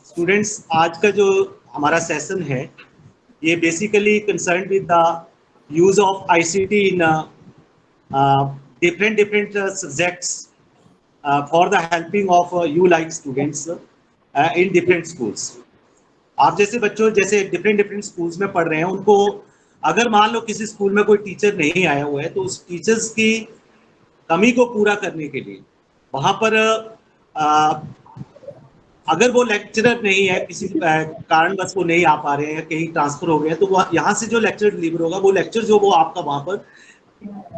Students, आज का जो हमारा सेशन है ये basically concern with the use of ICT in different subjects for the helping of you like students in different schools. आप जैसे बच्चों जैसे डिफरेंट स्कूल्स में पढ़ रहे हैं, उनको अगर मान लो किसी स्कूल में कोई टीचर नहीं आया हुआ है तो उस टीचर्स की कमी को पूरा करने के लिए वहाँ पर अगर वो लेक्चरर नहीं है, किसी कारणवश वो नहीं आ पा रहे हैं, कहीं ट्रांसफर हो गया, तो वो यहाँ से जो लेक्चर डिलीवर होगा वो लेक्चर जो वो आपका वहाँ पर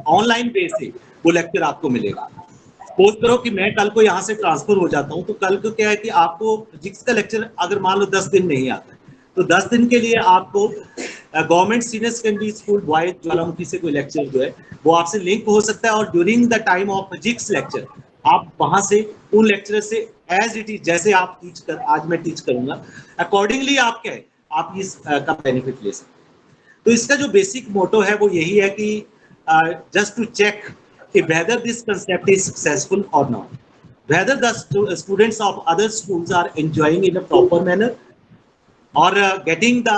ऑनलाइन बेस से वो लेक्चर आपको मिलेगा। सपोज करो कि मैं कल को यहाँ से ट्रांसफर हो जाता हूँ, तो कल को क्या है कि आपको फिजिक्स का लेक्चर अगर मान लो 10 दिन नहीं आता है, तो 10 दिन के लिए आपको government senior secondary school boys ज्वालामुखी से कोई लेक्चर जो है वो आपसे लिंक हो सकता है, और during the time of physics lecture आप वहां से उन लेक्चरर से एज इट इज जैसे आप टीच कर आज मैं टीच करूंगा अकॉर्डिंगली आप क्या है आप इस का बेनिफिट ले सकते हैं। तो इसका जो बेसिक मोटो है वो यही है कि just to check whether this concept is successful or not, whether the students of other schools are enjoying in a proper manner or getting the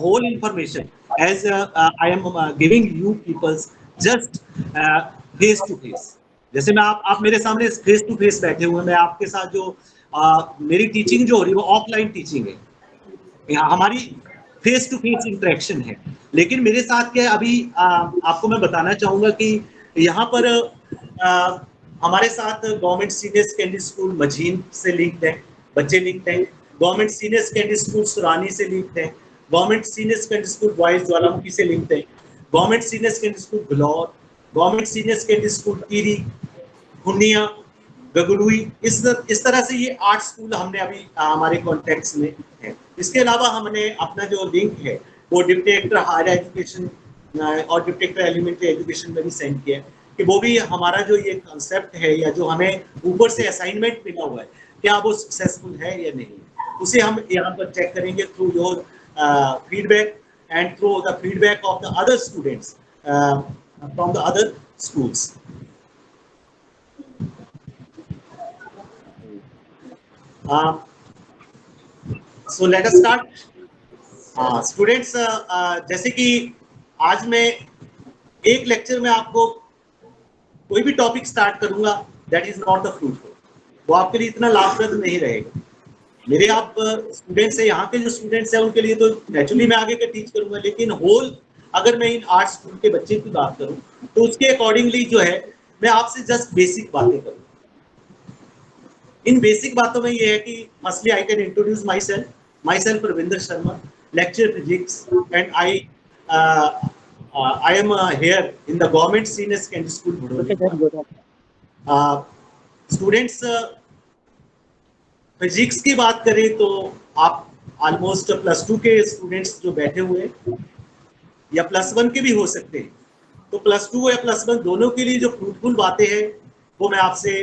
whole information as I am giving you people just face to face. जैसे मैं आप मेरे सामने face to face बैठे हुए हैं, मैं आपके साथ जो मेरी टीचिंग जो हो रही है वो ऑफलाइन टीचिंग है, हमारी फेस टू फेस इंटरेक्शन है। लेकिन मेरे साथ क्या अभी आपको मैं बताना चाहूंगा कि यहाँ पर हमारे साथ government senior secondary school Majheen से लिंक्ड है, बच्चे लिंक्ड हैं, गवर्नमेंट सीनियर सेकेंडरी स्कूल सुरानी से लिंक्ड है, government senior secondary school boys ज्वालामुखी से लिंक्ड है, government senior secondary school Bilaur, government senior secondary school teary, खुनिया, गगुलुई, इस तरह से ये 8 स्कूल हमने अभी हमारे कॉन्टेक्ट्स में है। इसके अलावा हमने अपना जो लिंक है वो डिप्टी डायरेक्टर हायर एजुकेशन और डिप्टी डायरेक्टर एलिमेंट्री एजुकेशन में भी सेंड किया है कि वो भी हमारा जो ये कॉन्सेप्ट है या जो हमें ऊपर से असाइनमेंट मिला हुआ है क्या वो सक्सेसफुल है या नहीं, उसे हम यहाँ पर चेक करेंगे through your feedback and through the feedback of the other students from the other schools. So let us start. Students, जैसे कि आज मैं एक लेक्चर में आपको कोई भी टॉपिक स्टार्ट करूंगा that is not the fruitful, वो आपके लिए इतना लाभप्रद नहीं रहेगा। मेरे आप स्टूडेंट्स है, यहाँ के जो स्टूडेंट्स हैं उनके लिए तो नेचुरली मैं आगे का टीच करूंगा, लेकिन होल अगर मैं इन 8 स्कूल के बच्चे की बात करूं तो उसके अकॉर्डिंगली जो है मैं आपसे जस्ट बेसिक बातें करूँ। इन बेसिक बातों में ये है कि firstly I can introduce my self Ravinder Sharma, lecture physics, and I am here in the government senior secondary school Bhadoli. Students, physics की बात करें तो आप ऑलमोस्ट +2 के स्टूडेंट्स जो बैठे हुए हैं या +1 के भी हो सकते हैं, तो +2 या +1 दोनों के लिए जो फ्रूटफुल बातें हैं वो मैं आपसे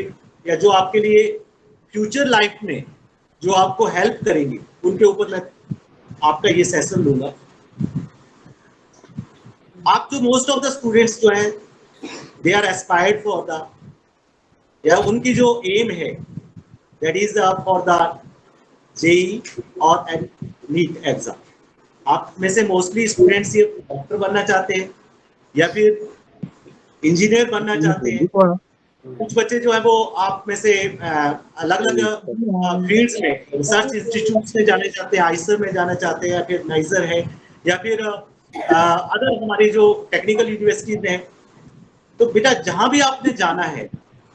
या जो आपके लिए फ्यूचर लाइफ में जो आपको हेल्प करेंगी उनके ऊपर मैं आपका ये सेशन लूंगा। आप जो मोस्ट ऑफ द स्टूडेंट्स जो हैं they are aspired for the या उनकी जो एम है that is for the JEE और नीट एग्जाम। आप में से मोस्टली स्टूडेंट्स ये डॉक्टर बनना चाहते हैं या फिर इंजीनियर बनना चाहते हैं, कुछ बच्चे जो है वो आप में से अलग अलग फील्ड्स में रिसर्च इंस्टीट्यूट्स में जाना चाहते हैं, आइसर में जाना चाहते हैं या फिर नाइजर है या फिर अदर हमारी जो टेक्निकल यूनिवर्सिटीज हैं। तो बेटा जहां भी आपने जाना है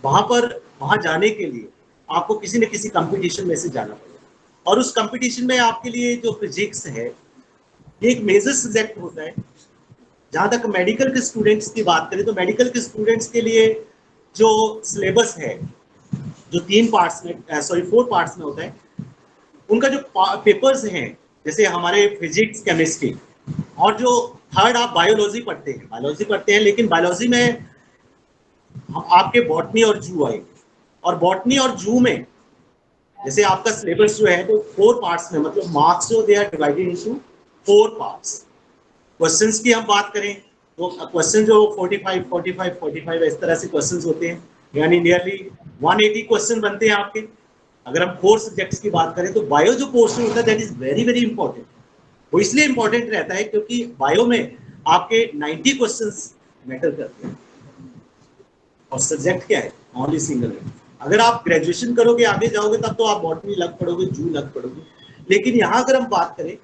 वहां जाने के लिए आपको किसी न किसी कंपटीशन में से जाना पड़ेगा, और उस कंपटीशन में आपके लिए जो फिजिक्स है ये एक मेजर सब्जेक्ट होता है। जहां तक मेडिकल के स्टूडेंट्स की बात करें तो मेडिकल के स्टूडेंट्स के लिए जो सिलेबस है जो 4 पार्ट्स में होता है, उनका जो पेपर्स हैं जैसे हमारे फिजिक्स, केमिस्ट्री और जो थर्ड आप बायोलॉजी पढ़ते हैं, लेकिन बायोलॉजी में आपके बॉटनी और जू आएगी, और बॉटनी और जू में जैसे आपका सिलेबस जो है तो 4 पार्ट्स में, मतलब मार्क्स जो they are divided into 4 parts. Questions की हम बात करें तो क्वेश्चन जो 45 इस तरह से क्वेश्चंस होते हैं, यानी नियरली 180 क्वेश्चन बनते हैं आपके। अगर हम 4 सब्जेक्ट्स की बात करें तो बायो जो पोर्शन होता है that is very very important. वो इसलिए इंपॉर्टेंट रहता है क्योंकि बायो में आपके 90 क्वेश्चंस मैटर करते हैं और सब्जेक्ट क्या है, ओनली सिंगल है। अगर आप ग्रेजुएशन करोगे आगे जाओगे तब तो आप बॉटनी लग पड़ोगे, जू लग पड़ोगे, लेकिन यहाँ अगर हम बात करें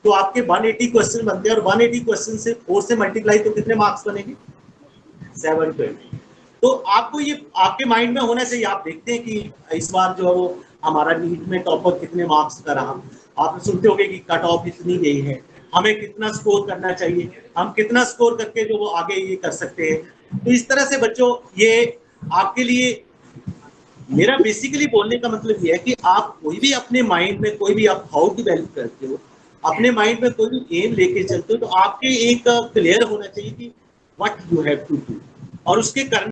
तो आपके 180 क्वेश्चन बनते हैं और 180 क्वेश्चन से 4 से मल्टीप्लाई तो कितने मार्क्स बनेंगे, 720। तो आपको ये आपके माइंड में होना चाहिए। आप देखते हैं कि इस बार जो है वो हमारा नीट में टॉपर कितने मार्क्स का रहा, आप सुनते होंगे कि कट ऑफ इतनी गई है, हमें कितना स्कोर करना चाहिए, हम कितना स्कोर करके जो वो आगे ये कर सकते हैं। तो इस तरह से बच्चों ये आपके लिए, मेरा बेसिकली बोलने का मतलब ये है कि आप कोई भी अपने माइंड में कोई भी आप हाउ डेवलप करते हो, अपने माइंड में कोई भी एम लेके चलते हो तो आपके एक क्लियर होना चाहिए कि what you have to do, और उसके करने